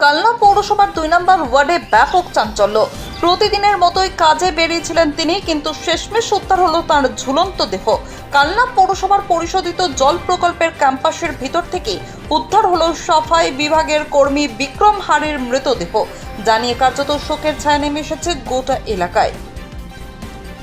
কালনা পৌরসভার 2 নম্বর ওয়ার্ডে ব্যাপক চাঞ্চল্য। প্রতিদিনের মতোই কাজে বেরিয়েছিলেন তিনি, কিন্তু শেষমেশ উদ্ধার হলো তার ঝুলন্ত দেহ। কালনা পৌরসভার পরিশোধিত জল প্রকল্পের ক্যাম্পাসের ভিতর থেকে উদ্ধার হলো সাফাই বিভাগের কর্মী বিক্রম হারির মৃতদেহ। জানিয়ে কার্যত শোকের ছায়া নেমে এসেছে গোটা এলাকায়।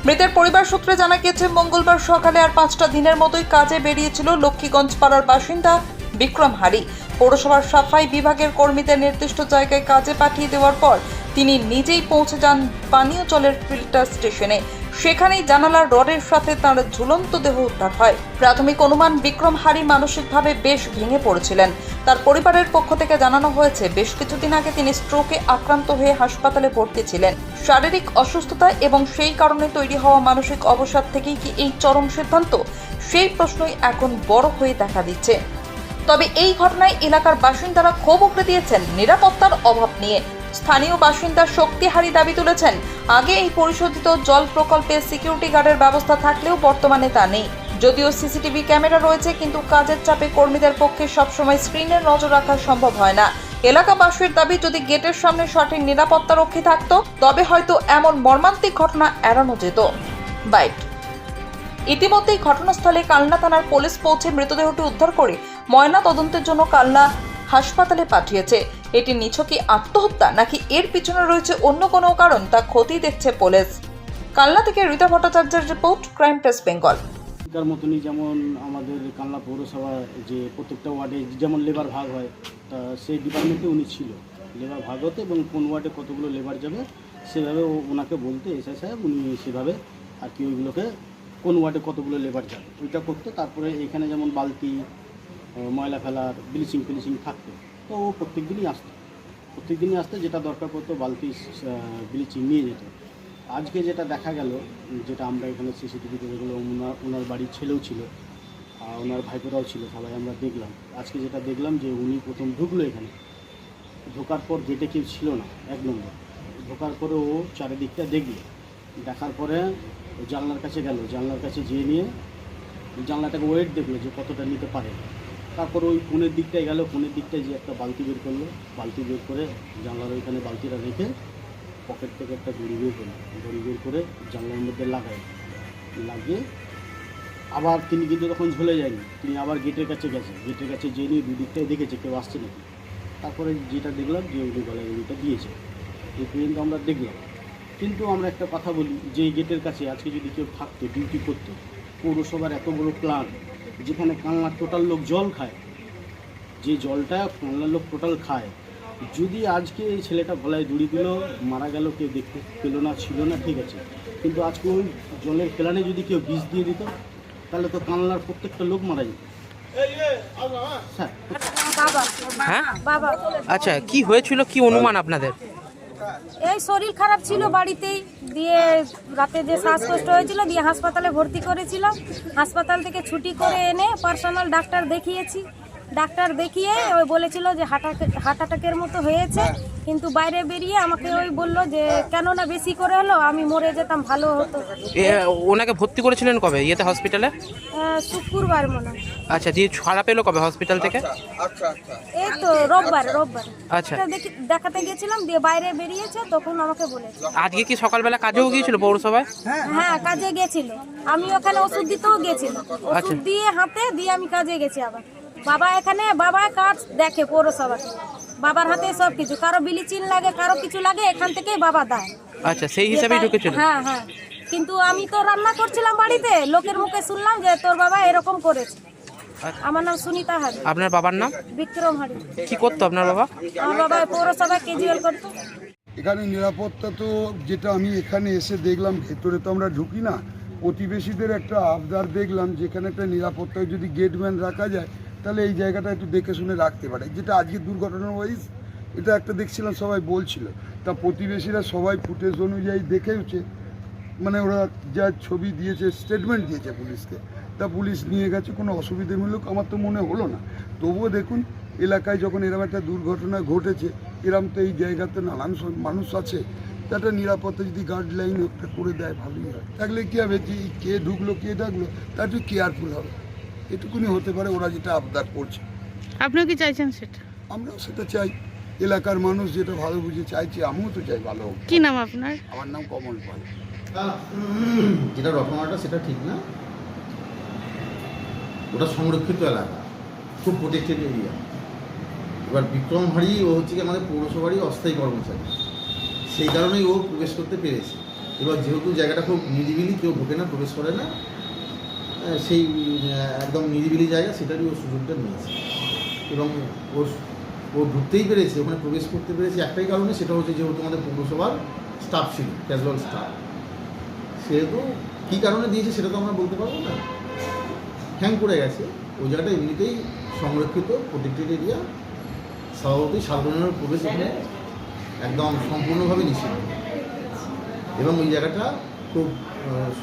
মৃতের পরিবার সূত্রে জানা গিয়েছে, মঙ্গলবার সকালে আর 5টা দিনের মতোই কাজে বেরিয়েছিল লক্ষ্মীগঞ্জ পাড়ার বাসিন্দা বিক্রম হারি। পৌরসভার সাফাই বিভাগের কর্মীদের নির্দিষ্ট জায়গায় কাজে পাঠিয়ে দেওয়ার পর তিনি নিজেই পৌঁছে যান পানীয় জলের ফিল্টার স্টেশনে। সেখানেই জানালার রডের সাথে তাঁর ঝুলন্ত দেহ উদ্ধার হয়। প্রাথমিক অনুমান, বিক্রম হারি মানসিকভাবে বেশ ভেঙে পড়েছিলেন। তার পরিবারের পক্ষ থেকে জানানো হয়েছে, বেশ কিছুদিন আগে তিনি স্ট্রোকে আক্রান্ত হয়ে হাসপাতালে ভর্তি ছিলেন। শারীরিক অসুস্থতা এবং সেই কারণে তৈরি হওয়া মানসিক অবসাদ থেকেই কি এই চরম সিদ্ধান্ত, সেই প্রশ্নই এখন বড় হয়ে দেখা দিচ্ছে। তবে এই ঘটনায় এলাকার বাসিন্দারা ক্ষোভ উগরে দিয়েছেন নিরাপত্তার অভাব নিয়ে। স্থানীয় বাসিন্দা শক্তিহারি দাবি তুলেছেন, আগে এই পরিশোধিত জল প্রকল্পে সিকিউরিটি গার্ডের ব্যবস্থা থাকলেও বর্তমানে তা নেই। যদিও সিসিটিভি ক্যামেরা রয়েছে, কিন্তু কাজের চাপে কর্মীদের পক্ষে সবসময় স্ক্রিনের নজর রাখা সম্ভব হয় না। এলাকাবাসীর দাবি, যদি গেটের সামনে সঠিক নিরাপত্তা রক্ষী থাকতো তবে হয়তো এমন মর্মান্তিক ঘটনা এড়ানো যেত। বাইট। ইতিমধ্যেই ঘটনাস্থলে কালনা থানার পুলিশ পৌঁছে মৃতদেহটি উদ্ধার করে ময়না তদন্তের জন্য কালনা হাসপাতালে পাঠিয়েছে। এটি নিছকই আত্মহত্যা নাকি এর পিছনে রয়েছে অন্য কোনো কারণ, তা খতিয়ে দেখছে পুলিশ। কালনা থেকে রীতা ভট্টাচার্যের রিপোর্ট, ক্রাইম প্রেস বেঙ্গল। তার মতনই যেমন আমাদের কালনা পৌরসভা যে প্রত্যেকটা ওয়ার্ডে যেমন লেবার ভাগ হয়, তা সেই ডিপার্টমেন্টে উনি ছিল। লেবার ভাগ হতে এবং কোন ওয়ার্ডে কতগুলো লেবার যাবে সেভাবে ওনাকে বলতে এসআই সাহেব, উনি সেভাবে আর কি ওইগুলোকে কোন ওয়ার্ডে কতগুলো লেবার যাবে ওইটা করতো। তারপরে এখানে যেমন বালতি, ময়লা ফেলার, ব্লিচিং থাকতো, তো ও প্রত্যেক দিনই আসতো, যেটা দরকার পড়তো বালতি ব্লিচিং নিয়ে যেত। আজকে যেটা দেখা গেল, যেটা আমরা এখানে সিসিটিভিতে দেখলো, ওনার বাড়ির ছেলেও ছিল, ওনার ভাইপোরাও ছিল, সবাই আমরা দেখলাম। আজকে যেটা দেখলাম যে উনি প্রথম ঢুকলো, এখানে ঢোকার পর গেটে কেউ ছিল না, 1 নম্বর। ঢোকার পরে ও চারিদিকটা দেখার পরে জানলার কাছে গেল, জানলার কাছে যেয়ে নিয়ে জানলাটাকে ওয়েট দেখলো যে কতটা নিতে পারে। তারপর ওই কোণের দিকটায় গেল, কোণের দিকটায় যে একটা বালতি বের করলো, বালতি বের করে জানলার ওইখানে বালতিটা রেখে পকেট থেকে একটা দড়ি বের করে জানলার মধ্যে লাগিয়ে আবার তিনি কিন্তু তখন ঝুলে যায়নি, তিনি আবার গেটের কাছে যেয়ে নিয়ে দুদিকটায় দেখেছে কেউ আসছে নাকি। তারপরে যেটা দেখলাম যে উনি গলায় দড়িটা দিয়েছে, এই পর্যন্ত আমরা দেখলাম। কিন্তু আমরা একটা কথা বলি, যে গেটের কাছে আজকে যদি কেউ থাকতো, ডিউটি করতো, পৌরসভার এত বড় প্ল্যান্ট, যেখানে কালনার টোটাল লোক জল খায়, যে জলটা কালনার লোক টোটাল খায়, যদি আজকে এই ছেলেটা গলায় দড়ি দিল, মারা গেল, কেউ দেখতে পেলো না, ছিল না, ঠিক আছে, কিন্তু আজকে ওই জলের প্ল্যানে যদি কেউ বিষ দিয়ে দিত, তাহলে তো কালনার প্রত্যেকটা লোক মারা যেত। হ্যাঁ, আচ্ছা, কি হয়েছিল, কি অনুমান আপনাদের? এই শরীর খারাপ ছিল বাড়িতেই, দিয়ে রাতে যে শ্বাসকষ্ট হয়েছিল, দিয়ে হাসপাতালে ভর্তি করেছিল। হাসপাতাল থেকে ছুটি করে এনে পার্সোনাল ডাক্তার দেখিয়েছি। ডাক্তার দেখিয়ে ওই বলেছিল যে হার্ট অ্যাটাকের মতো হয়েছে, কিন্তু বাইরে বেরিয়ে আমাকে ওই বললো যে কেন না বেশি করে হলো, আমি মরে যেতাম ভালো হতো। ওনাকে ভর্তি করেছিলেন কবে ইয়েতে, হসপিটালে? শুক্রবার মনে হয়। আচ্ছা, দিয়ে ছাড়া পেলো কবে হসপিটাল থেকে? এই তো রোববার। আচ্ছা, দেখাতে গেছিলাম, দিয়ে বাইরে বেরিয়েছে, তখন আমাকে বলেছে। আজকে কি সকালবেলা কাজেও গিয়েছিল পৌরসভায়? হ্যাঁ, কাজে গেছিল। আমি ওখানে ওষুধ দিতেও গেছিলাম, ওষুধ দিয়ে হাতে দিয়ে আমি কাজে গেছি। আবার বাবা কাজ দেখে পৌরসভাতে, বাবার হাতে সব কিছু, কারো ব্লিচিং লাগে, কারো কিছু লাগে, এখান থেকেই বাবা দেয়। আচ্ছা, সেই হিসাবেই ঢুকেছিল? হ্যাঁ, কিন্তু আমি তো রান্না করছিলাম বাড়িতে, লোকের মুখে শুনলাম যে তোর বাবা এরকম করেছে। আমার নাম সুনিতা হারি। আপনার বাবার নাম? বিক্রম হারি। কি করতো আপনার বাবা? আমার বাবা পৌরসভায় ক্যাজুয়াল করতো। এখানে নিরাপত্তা তো, যেটা আমি এখানে এসে দেখলাম, ভেতরে তো আমরা ঢুকি না, প্রতিবেশীদের একটা আবদার দেখলাম, যেখানে একটা নিরাপত্তায় যদি গেটম্যান রাখা যায়, তাহলে এই জায়গাটা একটু দেখে শুনে রাখতে পারে। যেটা আজকে দুর্ঘটনা ওয়াইজ এটা একটা দেখছিলাম, সবাই বলছিল, তা প্রতিবেশীরা সবাই ফুটেজ অনুযায়ী দেখেওছে, মানে ওরা যা ছবি দিয়েছে, স্টেটমেন্ট দিয়েছে পুলিশকে, তা পুলিশ নিয়ে গেছে, কোনো অসুবিধামূলক আমার তো মনে হলো না। তবুও দেখুন, এলাকায় যখন এরকম একটা দুর্ঘটনা ঘটেছে, এরম তো এই জায়গাতে নানান মানুষ আছে, একটা নিরাপত্তা যদি গাইডলাইন একটা করে দেয় ভালোই হয়। থাকলে কী হবে, যে কে ঢুকলো কে ডাকলো, তা একটু কেয়ারফুল হবে, এটুকুনি হতে পারে। ওরা যেটা আবদার করছে, আপনিও কি চাইছেন সেটা? আমরাও সেটা চাই। এলাকার মানুষ যেটা ভালো বুঝে চাইছে, আমিও তো চাই ভালো হোক। কি নাম আপনার? আমার নাম কমল পাল। যেটা রটনাটা সেটা ঠিক না, ওটা সংরক্ষিত এলাকা, খুব প্রোটেক্টেড এরিয়া। এবার বিক্রম হারি ও হচ্ছে কি আমাদের পৌরসভারই অস্থায়ী কর্মচারী, সেই কারণেই ও প্রবেশ করতে পেরেছে। এবার যেহেতু জায়গাটা খুব নিরিবিলি, কেউ ঢোকে না, প্রবেশ করে না, সেই একদম নিরিবিলি জায়গা, সেটারই ও সুযোগটা নিয়েছে এবং ও ঢুকতেই পেরেছে, ওখানে প্রবেশ করতে পেরেছে একটাই কারণে, সেটা হচ্ছে যেহেতু আমাদের পৌরসভার স্টাফ ছিল, ক্যাজুয়াল স্টাফ। সেহেতু কী কারণে দিয়েছে সেটা তো আমরা বলতে পারবো না, হ্যাং করে গেছে। ওই জায়গাটা এমনিতেই সংরক্ষিত প্রোটেক্টেড এরিয়া, স্বভাবতই সাধারণের প্রবেশ এখানে একদম সম্পূর্ণভাবে নিষিদ্ধ এবং ওই জায়গাটা খুব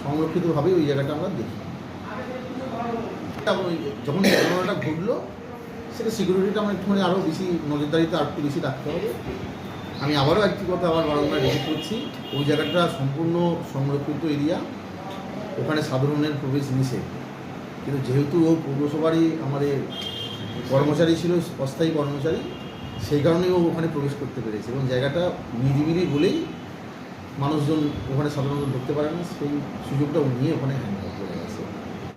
সংরক্ষিতভাবে ওই জায়গাটা আমরা দেখি। যখন ঘটনাটা ঘটলো সেটা সিকিউরিটিটা আমরা একটুখানি আরও বেশি নজরদারিতে আর একটু বেশি রাখতে হবে। আমি আবারও একটি কথা আবার বারংবার রিপিট করছি, ওই জায়গাটা সম্পূর্ণ সংরক্ষিত এরিয়া, ওখানে সাধারণের প্রবেশ নিষেধ। কিন্তু যেহেতু ও পৌরসভারই আমাদের কর্মচারী ছিল, অস্থায়ী কর্মচারী, সেই কারণেই ও ওখানে প্রবেশ করতে পেরেছে এবং জায়গাটা নিরিবিলি বলেই মানুষজন ওখানে সাধারণত ঢুকতে পারে না, সেই সুযোগটা ও নিয়ে ওখানে হ্যান্ড